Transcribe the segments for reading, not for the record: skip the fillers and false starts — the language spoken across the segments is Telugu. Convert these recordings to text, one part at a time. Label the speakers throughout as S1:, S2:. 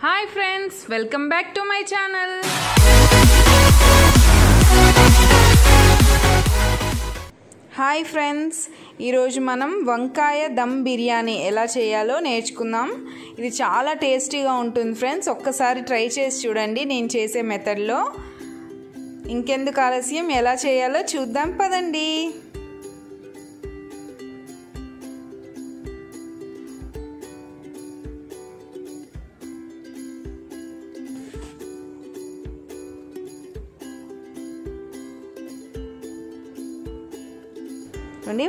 S1: Hi friends, welcome back to my channel. Hi friends, ఈ రోజు మనం వంకాయ దమ్ బిర్యానీ ఎలా చేయాలో నేర్చుకుందాం. ఇది చాలా టేస్టీగా ఉంటుంది ఫ్రెండ్స్. ఒక్కసారి ట్రై చేసి చూడండి నేను చేసే మెథడ్ లో. ఇంకెందుకు ఆలస్యం, ఎలా చేయాలో చూద్దాం పదండి.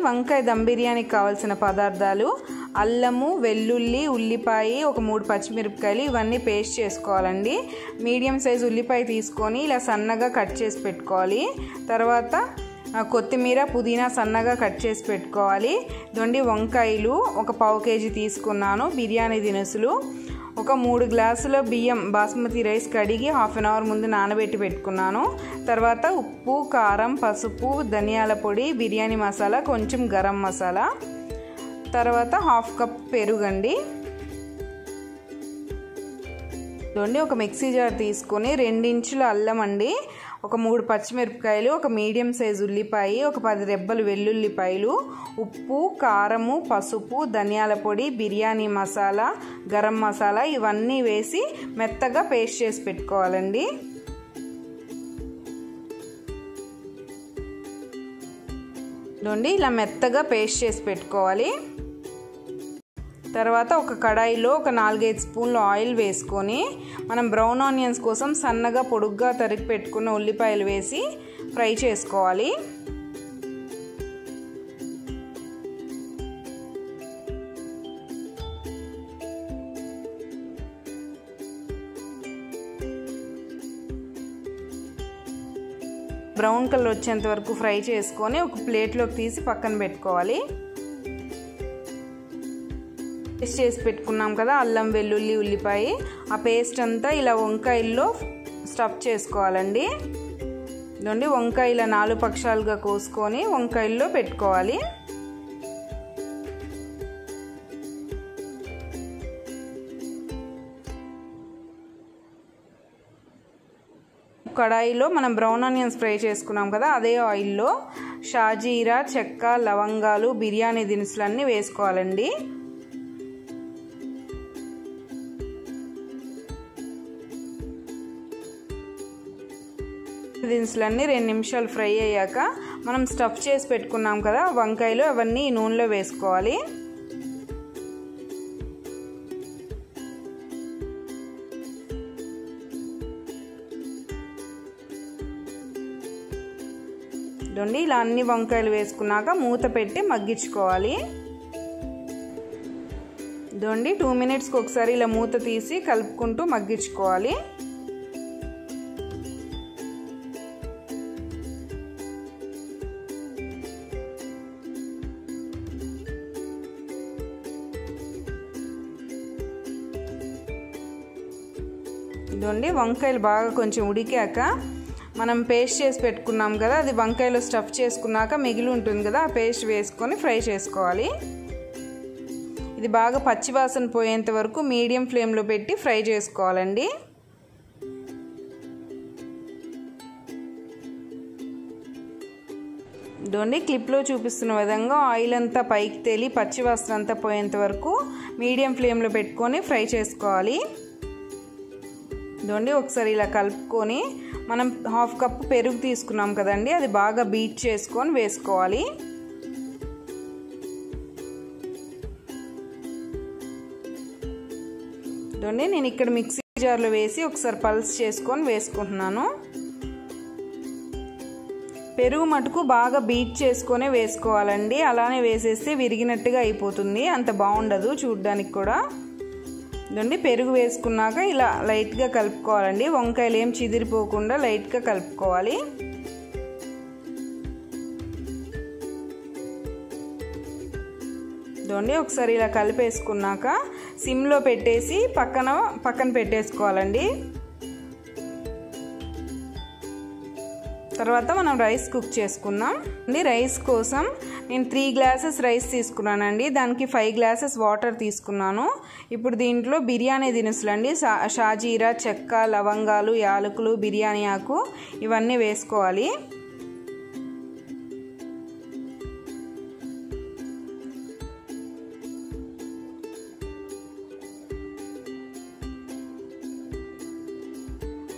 S1: వంకాయ దమ్ బిర్యానీకి కావాల్సిన పదార్థాలు: అల్లము, వెల్లుల్లి, ఉల్లిపాయ, ఒక 3 పచ్చిమిరపకాయలు, ఇవన్నీ పేస్ట్ చేసుకోవాలండి. మీడియం సైజ్ ఉల్లిపాయ తీసుకొని ఇలా సన్నగా కట్ చేసి పెట్టుకోవాలి. తర్వాత కొత్తిమీర, పుదీనా సన్నగా కట్ చేసి పెట్టుకోవాలి. వంకాయలు ఒక 1/2 కేజీ తీసుకున్నాను. బిర్యానీ దినుసులు ఒక 3 గ్లాసుల బియ్యం బాస్మతి రైస్ కడిగి 1/2 an hour ముందు నానబెట్టి పెట్టుకున్నాను. తర్వాత ఉప్పు, కారం, పసుపు, ధనియాల పొడి, బిర్యానీ మసాలా, కొంచెం గరం మసాలా, తర్వాత 1/2 కప్ పెరుగండి. ఒక మిక్సీ జార్ తీసుకొని 2 ఇంచుల అల్లం అండి, ఒక 3 పచ్చిమిరపకాయలు, ఒక మీడియం సైజ్ ఉల్లిపాయ, ఒక 10 రెబ్బలు వెల్లుల్లిపాయలు, ఉప్పు, కారము, పసుపు, ధనియాల పొడి, బిర్యానీ మసాలా, గరం మసాలా ఇవన్నీ వేసి మెత్తగా పేస్ట్ చేసి పెట్టుకోవాలండి. ఇలా మెత్తగా పేస్ట్ చేసి పెట్టుకోవాలి. తర్వాత ఒక కడాయిలో ఒక 4-5 స్పూన్లు ఆయిల్ వేసుకొని మనం బ్రౌన్ ఆనియన్స్ కోసం సన్నగా పొడుగ్గా తరిగి పెట్టుకున్న ఉల్లిపాయలు వేసి ఫ్రై చేసుకోవాలి. బ్రౌన్ కలర్ వచ్చేంత వరకు ఫ్రై చేసుకొని ఒక ప్లేట్లోకి తీసి పక్కన పెట్టుకోవాలి. పేస్ట్ చేసి పెట్టుకున్నాం కదా అల్లం, వెల్లుల్లి, ఉల్లిపాయ, ఆ పేస్ట్ అంతా ఇలా వంకాయల్లో స్టఫ్ చేసుకోవాలండి. వంకాయ ఇలా 4 పక్షాలుగా కోసుకొని వంకాయల్లో పెట్టుకోవాలి. కడాయిలో మనం బ్రౌన్ ఆనియన్స్ ఫ్రై చేసుకున్నాం కదా అదే ఆయిల్లో షాజీరా, చెక్క, లవంగాలు, బిర్యానీ దినుసులన్నీ వేసుకోవాలండి. దినుసులన్నీ 2 నిమిషాలు ఫ్రై అయ్యాక మనం స్టఫ్ చేసి పెట్టుకున్నాం కదా వంకాయలు, అవన్నీ నూనెలో వేసుకోవాలి. ఇలా అన్ని వంకాయలు వేసుకున్నాక మూత పెట్టి మగ్గించుకోవాలి. 2 మినిట్స్కి ఒకసారి ఇలా మూత తీసి కలుపుకుంటూ మగ్గించుకోవాలి. వంకాయలు బాగా కొంచెం ఉడికాక మనం పేస్ట్ చేసి పెట్టుకున్నాం కదా అది వంకాయలో స్టఫ్ చేసుకున్నాక మిగిలి ఉంటుంది కదా ఆ పేస్ట్ వేసుకొని ఫ్రై చేసుకోవాలి. ఇది బాగా పచ్చివాసన పోయేంత వరకు మీడియం ఫ్లేమ్లో పెట్టి ఫ్రై చేసుకోవాలండి. క్లిప్లో చూపిస్తున్న విధంగా ఆయిల్ అంతా పైకి తేలి పచ్చివాసన అంతా పోయేంత వరకు మీడియం ఫ్లేమ్లో పెట్టుకొని ఫ్రై చేసుకోవాలి. ఒకసారి ఇలా కలుపుకొని మనం 1/2 కప్ పెరుగు తీసుకున్నాం కదండి అది బాగా బీట్ చేసుకొని వేసుకోవాలి. నేను ఇక్కడ మిక్సీ జార్లో వేసి ఒకసారి పల్స్ చేసుకొని వేసుకుంటున్నాను. పెరుగు మటుకు బాగా బీట్ చేసుకొని వేసుకోవాలండి, అలానే వేసేస్తే విరిగినట్టుగా అయిపోతుంది, అంత బాగుండదు చూడడానికి కూడా. పెరుగు వేసుకున్నాక ఇలా లైట్గా కలుపుకోవాలండి, వంకాయలు ఏం చిదిరిపోకుండా లైట్గా కలుపుకోవాలి. ఒకసారి ఇలా కలిపేసుకున్నాక సిమ్లో పెట్టేసి పక్కన పెట్టేసుకోవాలండి. తర్వాత మనం రైస్ కుక్ చేసుకుందాం. రైస్ కోసం నేను 3 గ్లాసెస్ రైస్ తీసుకున్నానండి. దానికి 5 గ్లాసెస్ వాటర్ తీసుకున్నాను. ఇప్పుడు దీంట్లో బిర్యానీ దినుసులు అండి, షాజీరా, చెక్క, లవంగాలు, యాలకులు, బిర్యానీ ఆకు ఇవన్నీ వేసుకోవాలి.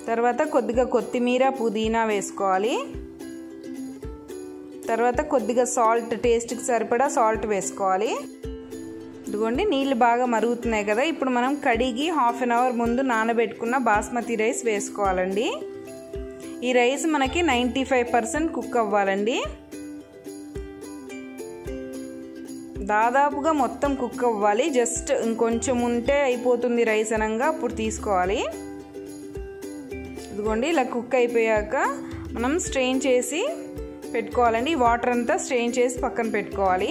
S1: తర్వాత కొద్దిగా కొత్తిమీర, పుదీనా వేసుకోవాలి. తర్వాత కొద్దిగా సాల్ట్, టేస్ట్కి సరిపడా సాల్ట్ వేసుకోవాలి. ఇదిగోండి నీళ్ళు బాగా మరుగుతున్నాయి కదా. ఇప్పుడు మనం కడిగి హాఫ్ అన్ అవర్ ముందు నానబెట్టుకున్న బాస్మతి రైస్ వేసుకోవాలండి. ఈ రైస్ మనకి 95% కుక్ అవ్వాలండి. దాదాపుగా మొత్తం కుక్ అవ్వాలి. జస్ట్ ఇంకొంచెం ఉంటే అయిపోతుంది రైస్ అనంగా అప్పుడు తీసుకోవాలి. ఇదిగోండి ఇలా కుక్ అయిపోయాక మనం స్ట్రెయిన్ చేసి పెట్టుకోవాలండి. వాటర్ అంతా స్ట్రెయిన్ చేసి పక్కన పెట్టుకోవాలి.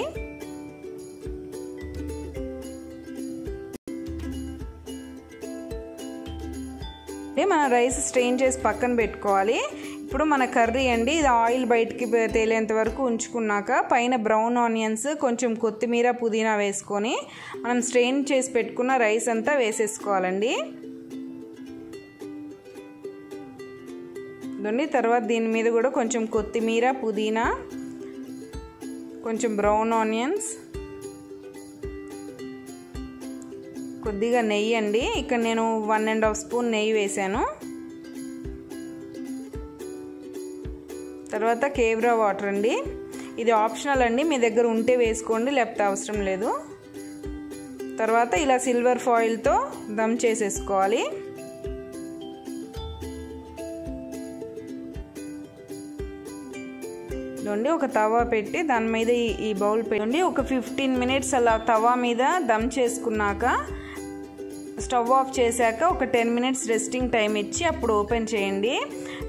S1: మన రైస్ స్ట్రెయిన్ చేసి పక్కన పెట్టుకోవాలి. ఇప్పుడు మన కర్రీ అండి, ఇది ఆయిల్ బయటికి తేలేంత వరకు ఉంచుకున్నాక పైన బ్రౌన్ ఆనియన్స్, కొంచెం కొత్తిమీర, పుదీనా వేసుకొని మనం స్ట్రెయిన్ చేసి పెట్టుకున్న రైస్ అంతా వేసేసుకోవాలండి. తర్వాత దీని మీద కూడా కొంచెం కొత్తిమీర, పుదీనా, కొంచెం బ్రౌన్ ఆనియన్స్, కొద్దిగా నెయ్యి అండి. ఇక్కడ నేను 1.5 స్పూన్ నెయ్యి వేసాను. తర్వాత కేవ్రా వాటర్ అండి, ఇది ఆప్షనల్ అండి, మీ దగ్గర ఉంటే వేసుకోండి లేకపోతే అవసరం లేదు. తర్వాత ఇలా సిల్వర్ ఫాయిల్తో దమ్ చేసేసుకోవాలి. ఒక తవా పెట్టి దాని మీద ఈ బౌల్ పెట్టి ఒక 15 మినిట్స్ అలా తవా మీద దమ్ చేసుకున్నాక స్టవ్ ఆఫ్ చేశాక ఒక 10 మినిట్స్ రెస్టింగ్ టైం ఇచ్చి అప్పుడు ఓపెన్ చేయండి.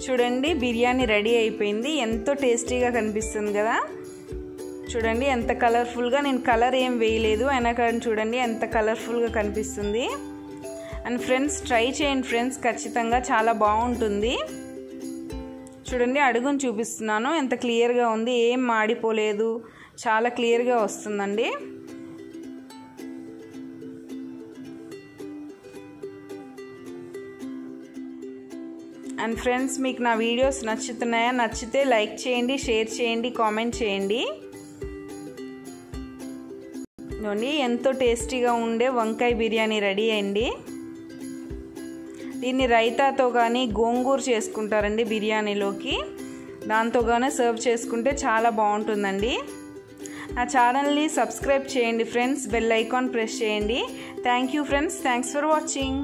S1: చూడండి బిర్యానీ రెడీ అయిపోయింది. ఎంతో టేస్టీగా కనిపిస్తుంది కదా. చూడండి ఎంత కలర్ఫుల్గా, నేను కలర్ ఏం వేయలేదు అయినా కానీ చూడండి ఎంత కలర్ఫుల్గా కనిపిస్తుంది. అండ్ ఫ్రెండ్స్ ట్రై చేయండి ఫ్రెండ్స్, ఖచ్చితంగా చాలా బాగుంటుంది. చూడండి అడుగును చూపిస్తున్నాను, ఎంత క్లియర్గా ఉంది, ఏం మాడిపోలేదు, చాలా క్లియర్గా వస్తుందండి. అండ్ ఫ్రెండ్స్ మీకు నా వీడియోస్ నచ్చుతున్నాయా? నచ్చితే లైక్ చేయండి, షేర్ చేయండి, కామెంట్ చేయండి. ఎంతో టేస్టీగా ఉండే వంకాయ బిర్యానీ రెడీ అయింది. దీన్ని రైతాతో కానీ గోంగూర చేసుకుంటారండి బిర్యానీలోకి, దాంతో కానీ సర్వ్ చేసుకుంటే చాలా బాగుంటుందండి. నా ఛానల్ని సబ్స్క్రైబ్ చేయండి ఫ్రెండ్స్, బెల్ ఐకాన్ ప్రెస్ చేయండి. Thank you friends, thanks for watching.